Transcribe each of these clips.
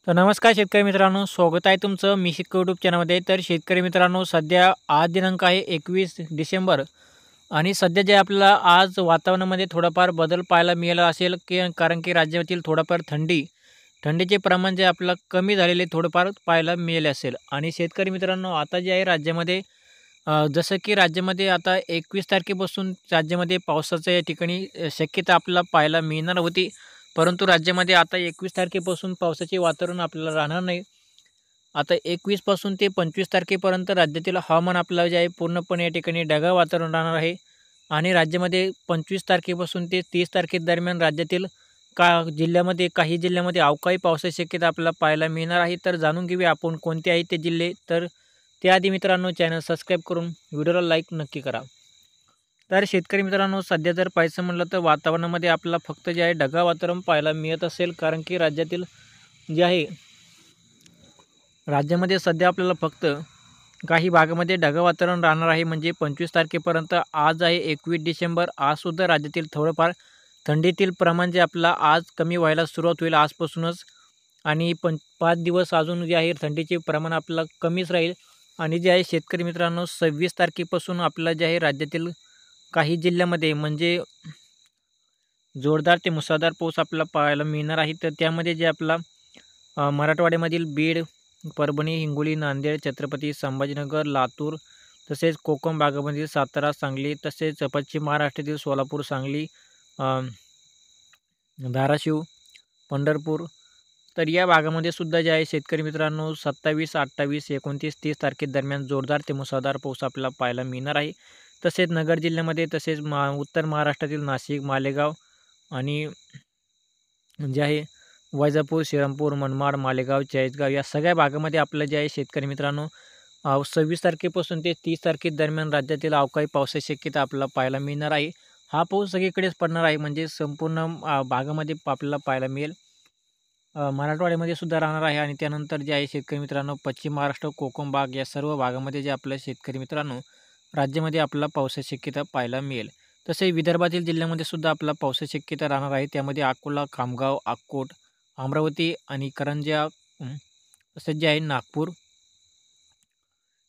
तर नमस्कार शेतकरी मित्रांनो, स्वागत आहे तुमचं मी शेतकरी यूट्यूब चॅनलमध्ये. तर शेतकरी मित्रांनो, सध्या आज दिनांक आहे 21 डिसेंबर आणि सध्या जे आपल्याला आज वातावरणामध्ये थोडाफार बदल पाहायला मिळाला असेल, की कारण की राज्यातील थोडाफार थंडीचे प्रमाण जे आपलं कमी झालेले थोडंफार पाहायला मिळाले असेल. आणि शेतकरी मित्रांनो, आता जे आहे राज्यामध्ये जसं की राज्यामध्ये आता 21 तारखेपासून राज्यामध्ये पावसाचं या ठिकाणी शक्यता आपल्याला पाहायला मिळणार होती. परंतु राज्यामध्ये आता 21 तारखेपासून पावसाचे वातावरण आपल्याला राहणार नाही. आता 21 पासून ते 25 तारखेपर्यंत राज्यातील हवामान आपलं जे आहे पूर्णपणे या ठिकाणी ढगाळ वातावरण राहणार आहे. आणि राज्यामध्ये 25 तारखेपासून ते 30 तारखेदरम्यान राज्यातील काही जिल्ह्यामध्ये अवकाळी पावसाची शक्यता आपल्याला पाहायला मिळणार आहे. तर जाणून घेऊया आपण कोणते आहेत ते जिल्हे. तर त्याआधी मित्रांनो, चॅनल सबस्क्राईब करून व्हिडिओला लाईक नक्की करा. तर शेतकरी मित्रांनो, सध्या जर पाहायचं म्हटलं तर वातावरणामध्ये आपल्याला फक्त जे आहे ढगाळ वातावरण पाहायला मिळत असेल. कारण की जे आहे राज्यामध्ये सध्या आपल्याला फक्त काही भागामध्ये ढगाळ वातावरण राहणार आहे. म्हणजे 25 तारखेपर्यंत. आज आहे 21 डिसेंबर. आजसुद्धा राज्यातील थोडंफार थंडीतील प्रमाण जे आपल्याला आज कमी व्हायला सुरुवात होईल आजपासूनच. आणि 5 दिवस अजून जे आहे थंडीचे प्रमाण आपल्याला कमीच राहील. आणि जे आहे शेतकरी मित्रांनो, 26 तारखेपासून आपल्याला जे आहे राज्यातील काही जिल्ह्यामध्ये म्हणजे जोरदार ते मुसळधार पाऊस आपल्याला पाहायला मिळणार आहे. तर त्यामध्ये जे आपला मराठवाड्यामधील बीड, परभणी, हिंगोली, नांदेड, छत्रपती संभाजीनगर, लातूर, तसेच कोकण भागामधील सातारा, सांगली, तसेच पश्चिम महाराष्ट्रातील सोलापूर, सांगली, अ, धाराशिव, पंढरपूर. तर या भागामध्ये सुद्धा जे आहे शेतकरी मित्रांनो 27, 28, 29, 30 तारखेदरम्यान जोरदार ते मुसळधार पाऊस आपल्याला पाहायला मिळणार आहे. तसेच नगर जिल्ह्यामध्ये तसेच उत्तर महाराष्ट्रातील नाशिक, मालेगाव आणि जे आहे वैजापूर, श्रीरामपूर, मनमाड, मालेगाव, चाळीसगाव या सगळ्या भागामध्ये आपलं जे आहे शेतकरी मित्रांनो 26 तारखेपासून ते 30 तारखेदरम्यान राज्यातील अवकाळी पावसाची शक्यता आपल्याला पाहायला मिळणार आहे. हा पाऊस सगळीकडेच पडणार आहे. म्हणजे संपूर्ण भागामध्ये आपल्याला पाहायला मिळेल. मराठवाड्यामध्ये सुद्धा राहणार आहे. आणि त्यानंतर जे आहे शेतकरी मित्रांनो पश्चिम महाराष्ट्र, कोकण भाग या सर्व भागामध्ये जे आपल्या शेतकरी मित्रांनो राज्यामध्ये आपल्याला पावसाची शक्यता पाहायला मिळेल. तसे विदर्भातील जिल्ह्यामध्ये सुद्धा आपल्याला पावसाची शक्यता राहणार आहे. त्यामध्ये अकोला, खामगाव, अक्कोट, अमरावती आणि करंजा, तसेच जे आहे नागपूर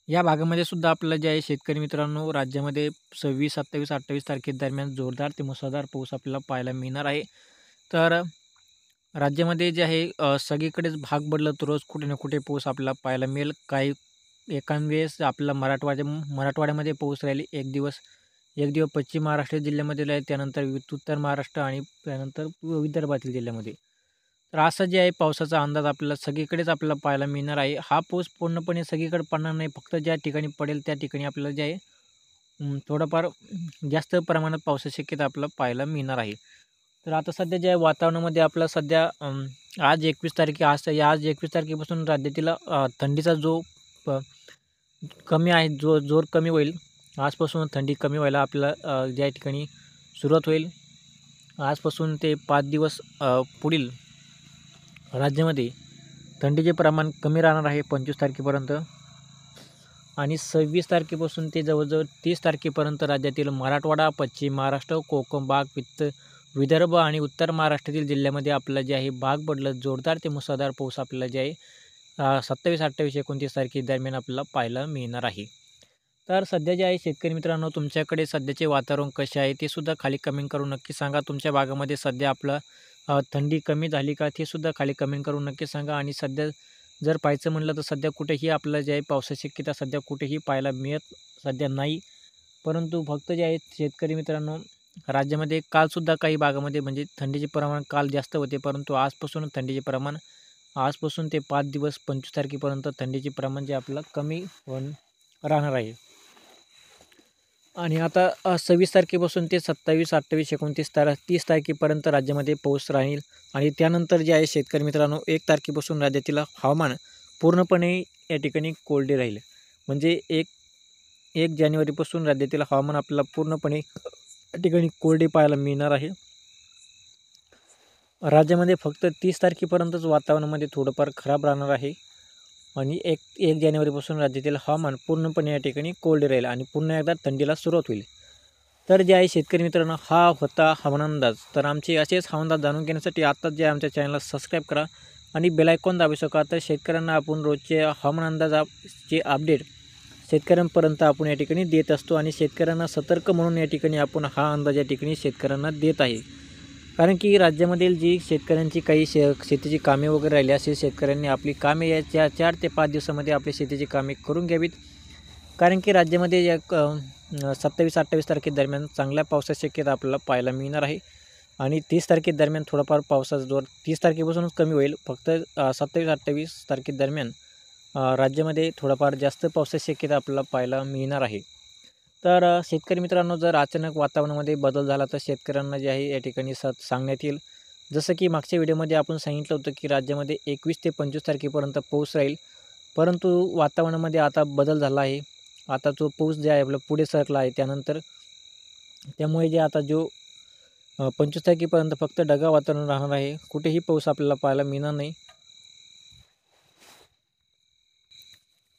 या भागामध्ये सुद्धा आपल्याला जे आहे शेतकरी मित्रांनो राज्यामध्ये 26, 27, 28 तारखेदरम्यान जोरदार ते मुसळधार पाऊस आपल्याला पाहायला मिळणार आहे. तर राज्यामध्ये जे आहे सगळीकडेच भाग बदलत रोज कुठे ना कुठे पाऊस आपल्याला पाहायला मिळेल. काही एखाद्यावेळेस आपल्याला मराठवाड्यामध्ये पाऊस राहील एक दिवस पश्चिम महाराष्ट्र जिल्ह्यामध्ये राहील, त्यानंतर उत्तर महाराष्ट्र आणि त्यानंतर विदर्भातील जिल्ह्यामध्ये. तर असं जे आहे पावसाचा अंदाज आपल्याला सगळीकडेच आपल्याला पाहायला मिळणार आहे. हा पाऊस पूर्णपणे सगळीकडे पडणार नाही. फक्त ज्या ठिकाणी पडेल त्या ठिकाणी आपल्याला जे आहे थोडंफार जास्त प्रमाणात पावसाची शक्यता आपल्याला पाहायला मिळणार आहे. तर आता सध्या जे आहे वातावरणामध्ये आपला सध्या आज 21 तारीख आज 21 तारखेपासून राज्यातील थंडीचा जो प कमी आहे, जोर कमी होईल. आजपासून थंडी कमी व्हायला आपल्याला ज्या ठिकाणी सुरुवात होईल. आजपासून ते 5 दिवस पुढील राज्यामध्ये थंडीचे प्रमाण कमी राहणार आहे 25 तारखेपर्यंत. आणि 26 तारखेपासून ते जवळजवळ 30 तारखेपर्यंत राज्यातील मराठवाडा, पश्चिम महाराष्ट्र, कोकण भाग, विदर्भ आणि उत्तर महाराष्ट्रातील जिल्ह्यामध्ये आपल्याला जे आहे भाग बदलत जोरदार ते मुसळधार पाऊस आपल्याला जे आहे 27, 28, 29 तारखेदरम्यान आपल्याला पाहायला मिळणार आहे. तर सध्या जे आहे शेतकरी मित्रांनो तुमच्याकडे सध्याचे वातावरण कसे आहे ते सुद्धा खाली कमेंट करून नक्की सांगा. तुमच्या भागामध्ये सध्या आपलं थंडी कमी झाली का ते सुद्धा खाली कमेंट करून नक्की सांगा. आणि सध्या जर पाहायचं म्हटलं तर सध्या कुठेही आपल्याला जे आहे पावसाची शक्यता सध्या कुठेही पाहायला मिळत सध्या नाही. परंतु फक्त जे आहेत शेतकरी मित्रांनो राज्यामध्ये कालसुद्धा काही भागामध्ये म्हणजे थंडीचे प्रमाण काल जास्त होते. परंतु आजपासून ते 5 दिवस 25 तारखेपर्यंत थंडीचे प्रमाण जे आपल्याला कमी राहणार आहे. आणि आता 26 तारखेपासून ते 27, 28, 29, 30 तारखेपर्यंत राज्यामध्ये पाऊस राहील. आणि त्यानंतर जे आहे शेतकरी मित्रांनो 1 तारखेपासून राज्यातील हवामान पूर्णपणे या ठिकाणी कोरडे राहील. म्हणजे 1 जानेवारीपासून राज्यातील हवामान आपल्याला पूर्णपणे या ठिकाणी कोरडे पाहायला मिळणार आहे. राज्यामध्ये फक्त 30 तारखेपर्यंतच वातावरणामध्ये थोडंफार खराब राहणार आहे. आणि 1 जानेवारीपासून राज्यातील हवामान पूर्णपणे या ठिकाणी कोरडे राहील आणि पुन्हा एकदा थंडीला सुरुवात होईल. तर जे आहे शेतकरी मित्रांनो हा होता हवामान अंदाज. तर आमचे असेच हवामान अंदाज जाणून घेण्यासाठी आत्ताच जे आमच्या चॅनलला सबस्क्राईब करा. आणि बेल आयकॉन दाबू शका। तर शेतकऱ्यांना आपण रोजचे हवामान अंदाजाचे अपडेट शेतकऱ्यांपर्यंत आपण या ठिकाणी देत असतो आणि शेतकऱ्यांना सतर्क म्हणून या ठिकाणी आपण हा अंदाज या ठिकाणी शेतकऱ्यांना देत आहे। कारण की राज्यामधील जी शेतकऱ्यांची काही शेतीची कामे वगैरे राहिली असेल, शेतकऱ्यांनी आपली कामे या 4 ते 5 दिवसामध्ये आपली शेतीची कामे करून घ्यावीत। कारण की राज्यामध्ये या 27-28 तारखेदरम्यान चांगल्या पावसाची शक्यता आपल्याला पाहायला मिळणार आहे आणि 30 तारखेदरम्यान थोडाफार पावसाचा जोर 30 तारखेपासूनच कमी होईल। फक्त 27-28 तारखेदरम्यान राज्यामध्ये थोडाफार जास्त पावसाची शक्यता आपल्याला पाहायला मिळणार आहे। तर शेतकरी मित्रांनो, जर अचानक वातावरणामध्ये बदल झाला तर शेतकऱ्यांना जे आहे या ठिकाणी सांगण्यात येईल। जसं की मागच्या व्हिडिओमध्ये आपण सांगितलं होतं की राज्यामध्ये 21 ते 25 तारखेपर्यंत पाऊस राहील, परंतु वातावरणामध्ये आता बदल झाला आहे। आता जो पाऊस जे आहे आपला पुढे सरकला आहे त्यानंतर, त्यामुळे जे आता जो 25 तारखेपर्यंत फक्त ढगाळ वातावरण राहणार आहे, कुठेही पाऊस आपल्याला पाहायला मिळणार नाही।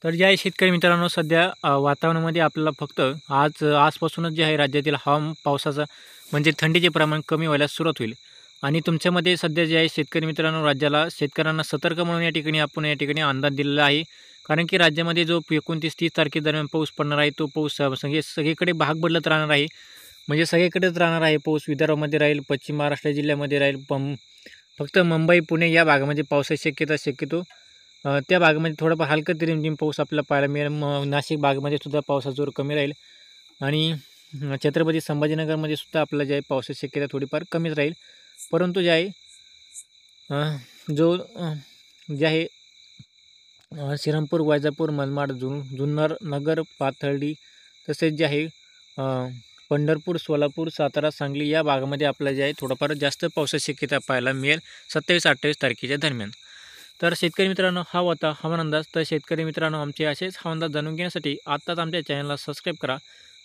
तर जे आहे शेतकरी मित्रांनो, सध्या वातावरणामध्ये आपल्याला फक्त आजपासूनच जे आहे राज्यातील पावसाचं म्हणजे थंडीचे प्रमाण कमी व्हायला सुरुवात होईल आणि तुमच्यामध्ये सध्या जे आहे शेतकरी मित्रांनो, शेतकऱ्यांना सतर्क म्हणून या ठिकाणी आपण या ठिकाणी अंदाज दिलेला आहे। कारण की राज्यामध्ये जो 29-30 तारखेदरम्यान पाऊस पडणार आहे, तो पाऊस सगळीकडे भाग बदलत राहणार आहे। म्हणजे सगळीकडेच राहणार आहे पाऊस। विदर्भामध्ये राहील, पश्चिम महाराष्ट्र जिल्ह्यामध्ये राहील, फक्त मुंबई पुणे या भागामध्ये पावसाची शक्यतो त्या भागामध्ये थोडाफार हलका ते रिमझिम पाऊस आपल्याला पाहायला मिळेल। नाशिक भागामध्ये सुद्धा पावसाचा जोर कमी राहील आणि छत्रपती संभाजीनगरमध्ये सुद्धा आपल्याला जे आहे पावसाची शक्यता थोडीफार कमीच राहील। परंतु जे आहे जे आहे श्रीरामपूर, वैजापूर, मनमाड, जुन्नर, नगर, पाथर्डी तसेच जे आहे पंढरपूर, सोलापूर, सातारा, सांगली या भागामध्ये आपल्याला जे आहे थोडंफार जास्त पावसाची शक्यता पाहायला मिळेल 27-28 तारखेच्या दरम्यान। तर शेतकरी मित्रांनो, हा होता हवामान अंदाज। तर शेतकरी मित्रांनो, आमचे असेच हवामान अंदाज जाणून घेण्यासाठी आत्ताच आमच्या चॅनलला सबस्क्राईब करा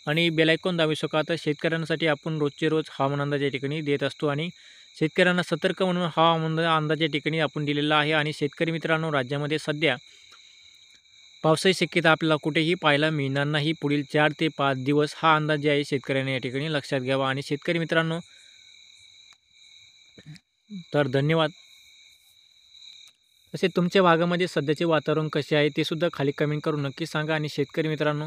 आणि बेल आयकॉन दाबू शका। तर शेतकऱ्यांसाठी आपण रोजचे रोज हवामान अंदाज या ठिकाणी देत असतो आणि शेतकऱ्यांना सतर्क म्हणून हवामान अंदाज या ठिकाणी आपण दिलेला आहे। आणि शेतकरी मित्रांनो, राज्यामध्ये सध्या पावसाची शक्यता आपल्याला कुठेही पाहायला मिळणार नाही पुढील 4 ते 5 दिवस। हा अंदाज जे आहे शेतकऱ्यांनी या ठिकाणी लक्षात घ्यावा। आणि शेतकरी मित्रांनो, तर धन्यवाद। तसे तुमच्या भागामध्ये सध्याचे वातावरण कसे आहे ते सुद्धा खाली कमेंट करून नक्की सांगा। आणि शेतकरी मित्रांनो,